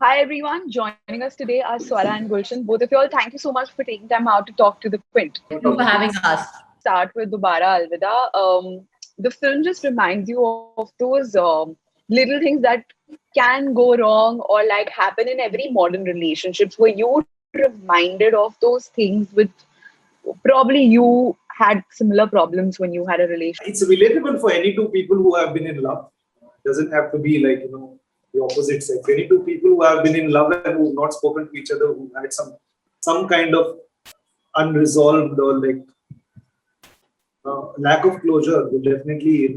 Hi everyone, joining us today are Swara and Gulshan. Both of you all, thank you so much for taking time out to talk to the Quint. Thank you for having us. Start with Dobara Alvida. The film just reminds you of those little things that can go wrong or like happen in every modern relationships. Were you reminded of those things with probably you had similar problems when you had a relationship? It's relatable for any two people who have been in love. It doesn't have to be like, the opposite sex. Any two people who have been in love and who've not spoken to each other, who had some kind of unresolved or like lack of closure will definitely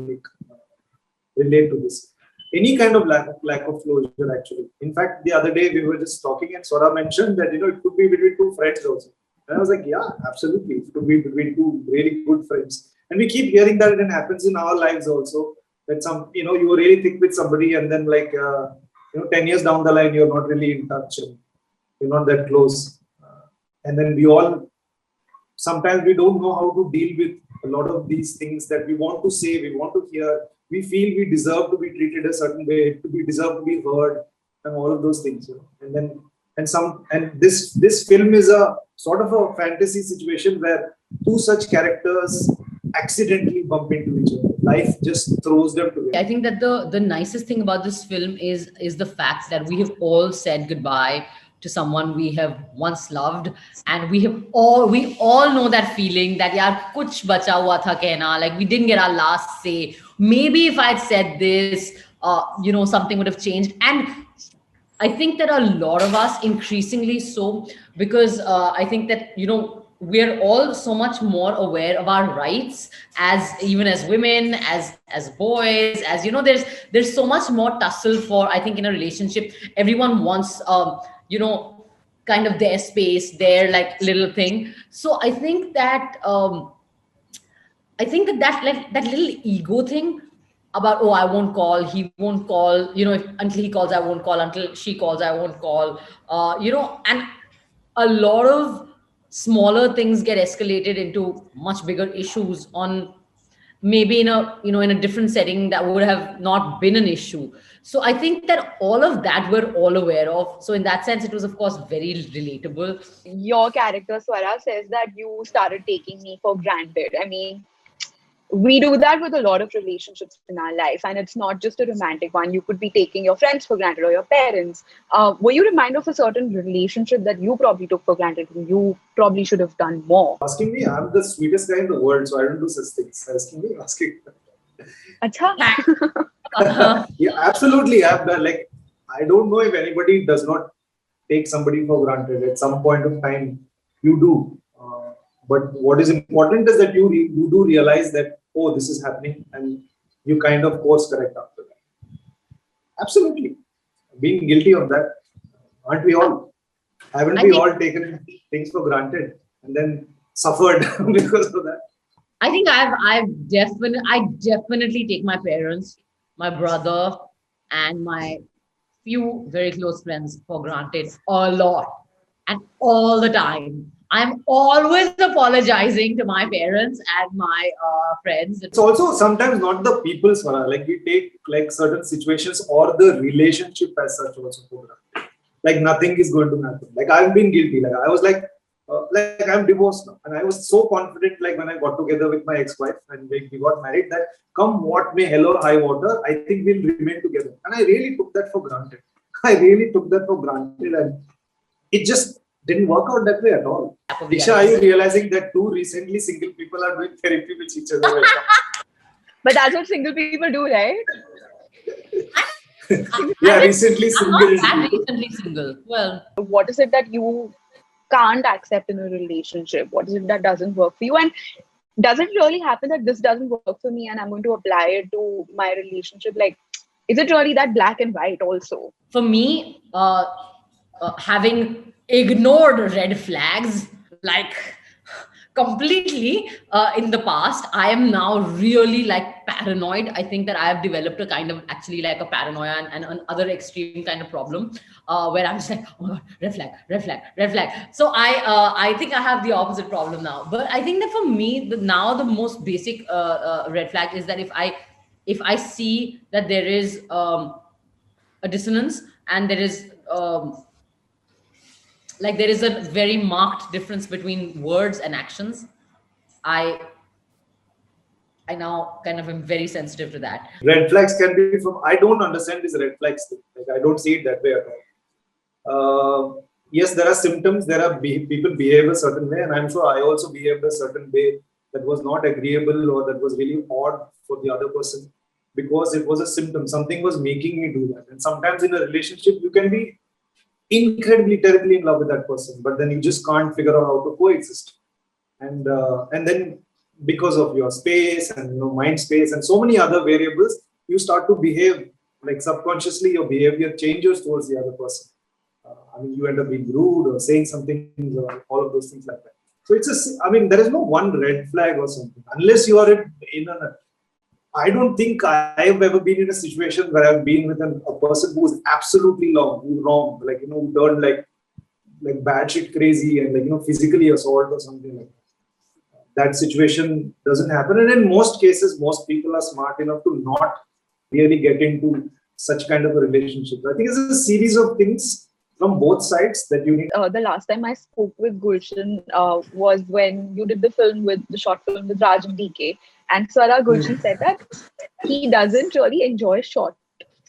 relate to this. Any kind of lack of closure, actually. In fact, the other day we were just talking and Swara mentioned that it could be between two friends also. And I was like, yeah, absolutely. It could be between two really good friends. And we keep hearing that it happens in our lives also. That you were really thick with somebody and then 10 years down the line, you're not really in touch and you're not that close. And then sometimes we don't know how to deal with a lot of these things that we want to say, we want to hear. We feel we deserve to be treated a certain way, we deserve to be heard, and all of those things. And this film is a sort of a fantasy situation where two such characters accidentally bump into each other. Life just throws them together. I think that the nicest thing about this film is the fact that we have all said goodbye to someone we have once loved, and we all know that feeling that yaar kuch bacha hua tha kehna, like we didn't get our last say. Maybe if I'd said this, something would have changed. And I think that a lot of us, increasingly so, because I think that we're all so much more aware of our rights, as even as women, as boys, as there's so much more tussle for, I think, in a relationship. Everyone wants kind of their space, their like little thing. So I think that that little ego thing about, oh, I won't call, he won't call, until he calls I won't call, until she calls I won't call, and a lot of smaller things get escalated into much bigger issues on maybe in a different setting that would have not been an issue. So I think that all of that we're all aware of. So in that sense, it was of course very relatable. Your character Swara says that you started taking me for granted. I mean, we do that with a lot of relationships in our life, and it's not just a romantic one. You could be taking your friends for granted or your parents. Were you reminded of a certain relationship that you probably took for granted and you probably should have done more? Asking me, I'm the sweetest guy in the world, so I don't do such things. Asking. Acha. Yeah, absolutely. I don't know if anybody does not take somebody for granted. At some point of time, you do. But what is important is that you do realize that, oh, this is happening, and you kind of course correct after that. Absolutely. Being guilty of that. Aren't we all? Haven't we all taken things for granted and then suffered because of that? I think I definitely take my parents, my brother, and my few very close friends for granted a lot and all the time. I'm always apologizing to my parents and my friends. It's also sometimes not the people, Swara. Like we take like certain situations or the relationship as such also for granted. Like nothing is going to happen. Like I've been guilty. Like I was like I'm divorced now, and I was so confident. Like when I got together with my ex-wife and we got married, that come what may, hell or high water, I think we'll remain together. And I really took that for granted. And it just didn't work out that way at all. Disha, are you realizing that two recently single people are doing therapy with each other right now? But that's what single people do, right? Yeah, recently single. Recently single. Well, what is it that you can't accept in a relationship? What is it that doesn't work for you? And does it really happen that this doesn't work for me and I'm going to apply it to my relationship? Like, is it really that black and white also? For me, having ignored red flags like completely in the past, I am now really like paranoid. I think that I have developed a kind of actually like a paranoia and another extreme kind of problem where I'm just like, oh my God, red flag. So I think I have the opposite problem now. But I think that for me, now the most basic red flag is that if I see that there is a dissonance and there is like there is a very marked difference between words and actions. I now kind of am very sensitive to that. Red flags can be from, I don't understand this red flags thing. Like, I don't see it that way at all. Yes, there are symptoms, there are people behave a certain way, and I'm sure I also behaved a certain way that was not agreeable or that was really odd for the other person, because it was a symptom. Something was making me do that. And sometimes in a relationship, you can be incredibly, terribly in love with that person, but then you just can't figure out how to coexist. And then because of your space and mind space and so many other variables, you start to behave like subconsciously. Your behavior changes towards the other person. I mean, you end up being rude or saying something or all of those things like that. So there is no one red flag or something, unless you are I don't think I've ever been in a situation where I've been with a person who is absolutely wrong, like, who turned like batshit crazy and physically assault or something like that. That situation doesn't happen, and in most cases, most people are smart enough to not really get into such kind of a relationship. I think it's a series of things from both sides that you need. The last time I spoke with Gulshan was when you did the short film with Raj and DK. And Swara Gulshan said that he doesn't really enjoy short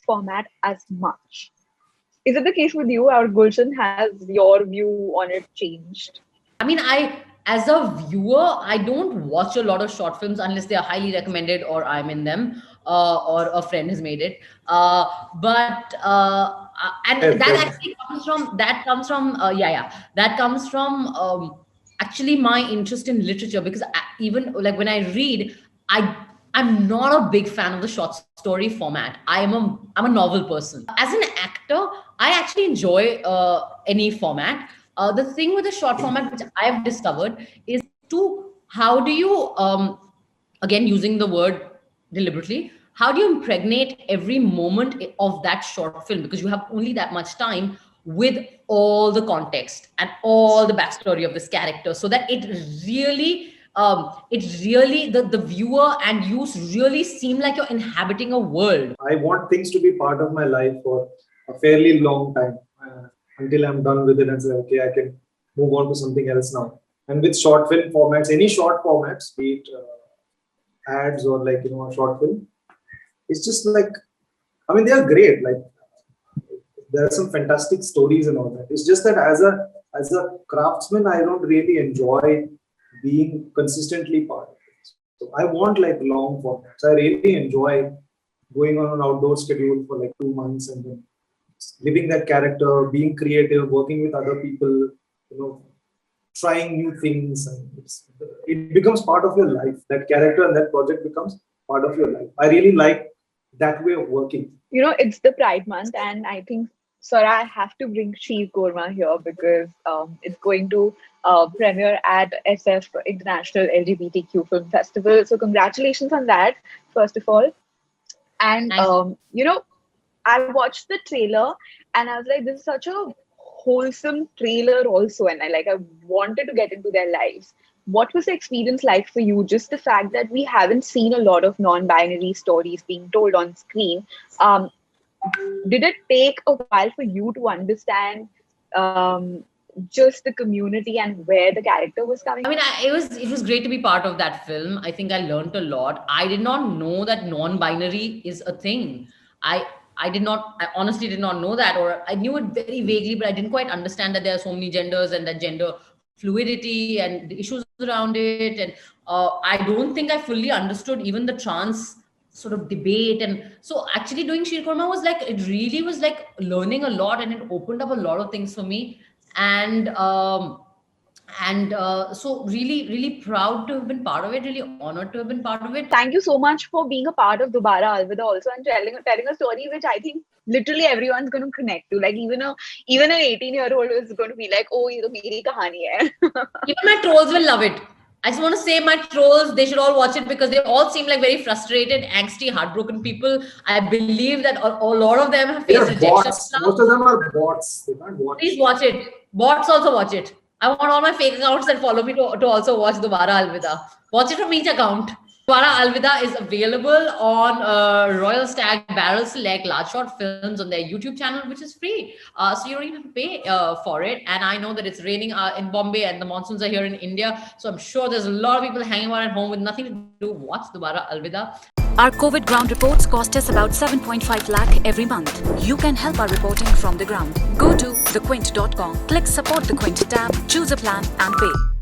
format as much. Is it the case with you, or Gulshan, has your view on it changed? I mean, as a viewer, I don't watch a lot of short films unless they are highly recommended or I'm in them or a friend has made it. And that actually comes from actually my interest in literature, because even like when I read, I'm not a big fan of the short story format. I'm a novel person. As an actor, I actually enjoy any format. The thing with the short format, which I've discovered, is how do you, again, using the word deliberately, how do you impregnate every moment of that short film? Because you have only that much time with all the context and all the backstory of this character, so that it really, the viewer and you really seem like you're inhabiting a world. I want things to be part of my life for a fairly long time. Until I'm done with it and say, okay, I can move on to something else now. And with short film formats, any short formats, be it ads or a short film, it's just they are great. Like, there are some fantastic stories and all that. It's just that as a craftsman, I don't really enjoy being consistently part of it. So I want long formats. I really enjoy going on an outdoor schedule for 2 months and then living that character, being creative, working with other people, trying new things, and it becomes part of your life. That character and that project becomes part of your life. I really like that way of working. It's the Pride Month, and I think, Swara, I have to bring Sheer Korma here because it's going to premiere at SF International LGBTQ Film Festival. So congratulations on that, first of all. And nice. I watched the trailer and I was like, this is such a wholesome trailer also. And I wanted to get into their lives. What was the experience like for you? Just the fact that we haven't seen a lot of non-binary stories being told on screen. Did it take a while for you to understand just the community and where the character was coming from? I mean, it was great to be part of that film. I think I learned a lot. I did not know that non-binary is a thing. I honestly did not know that, or I knew it very vaguely, but I didn't quite understand that there are so many genders and that gender fluidity and the issues around it. And I don't think I fully understood even the trans sort of debate. And so actually doing Sheer Korma was it really was learning a lot, and it opened up a lot of things for me. And so really proud to have been part of it, really honored to have been part of it. Thank you so much for being a part of Dobara Alvida also, and telling a story which I think literally everyone's going to connect to. Even an 18-year-old is going to be like, oh, ye to meri kahani hai. Even my trolls will love it. I just want to say, my trolls, they should all watch it because they all seem like very frustrated, angsty, heartbroken people. I believe that a lot of them have faced rejection. Bots. Most of them are bots. They can't watch. Please watch it. Bots also watch it. I want all my fake accounts that follow me to also watch Dobara Alvida. Watch it from each account. Swara Alvida is available on Royal Stag Barrel Select Large Short Films on their YouTube channel, which is free. So you don't even have to pay for it. And I know that it's raining in Bombay and the monsoons are here in India. So I'm sure there's a lot of people hanging out at home with nothing to do. Watch Dobara Alvida. Our COVID ground reports cost us about 7.5 lakh every month. You can help our reporting from the ground. Go to thequint.com, click support the Quint tab, choose a plan and pay.